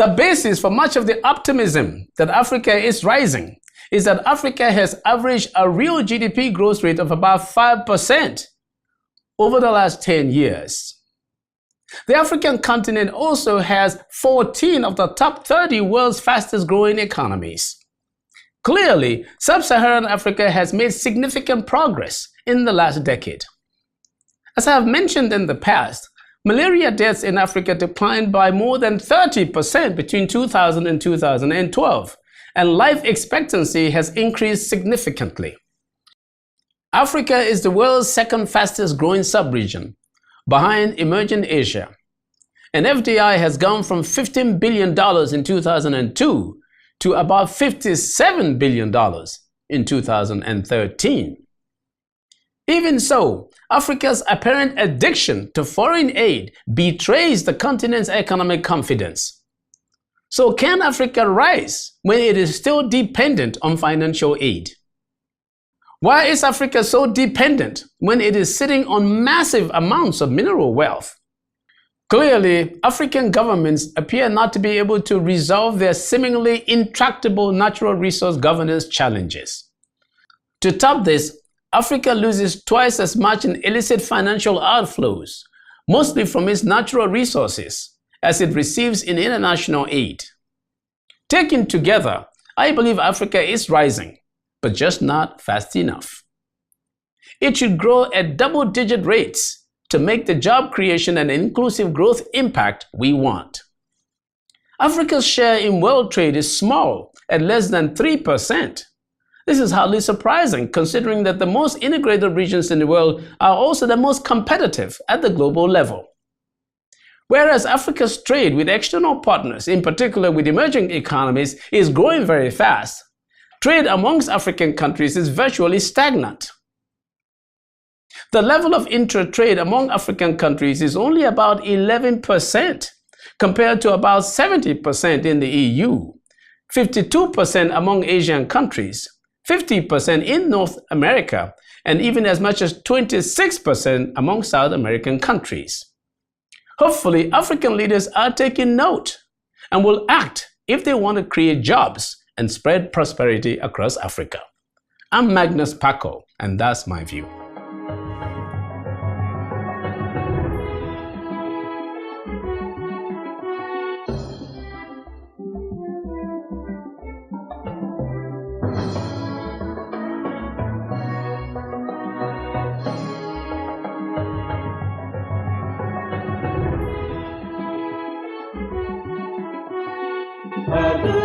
The basis for much of the optimism that Africa is rising is that Africa has averaged a real GDP growth rate of about 5% over the last 10 years. The African continent also has 14 of the top 30 world's fastest growing economies. Clearly, sub-Saharan Africa has made significant progress in the last decade. As I have mentioned in the past, malaria deaths in Africa declined by more than 30% between 2000 and 2012, and life expectancy has increased significantly. Africa is the world's second fastest growing sub-region, behind emerging Asia, and FDI has gone from $15 billion in 2002 to about $57 billion in 2013. Even so, Africa's apparent addiction to foreign aid betrays the continent's economic confidence. So can Africa rise when it is still dependent on financial aid? Why is Africa so dependent when it is sitting on massive amounts of mineral wealth? Clearly, African governments appear not to be able to resolve their seemingly intractable natural resource governance challenges. To top this, Africa loses twice as much in illicit financial outflows, mostly from its natural resources, as it receives in international aid. Taken together, I believe Africa is rising, but just not fast enough. It should grow at double-digit rates to make the job creation and inclusive growth impact we want. Africa's share in world trade is small, at less than 3%. This is hardly surprising, considering that the most integrated regions in the world are also the most competitive at the global level. Whereas Africa's trade with external partners, in particular with emerging economies, is growing very fast, trade amongst African countries is virtually stagnant. The level of intra-trade among African countries is only about 11%, compared to about 70% in the EU, 52% among Asian countries, 50% in North America, and even as much as 26% among South American countries. Hopefully, African leaders are taking note and will act if they want to create jobs and spread prosperity across Africa. I'm Magnus kpakol, and that's my view. Magnus.